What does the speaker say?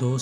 2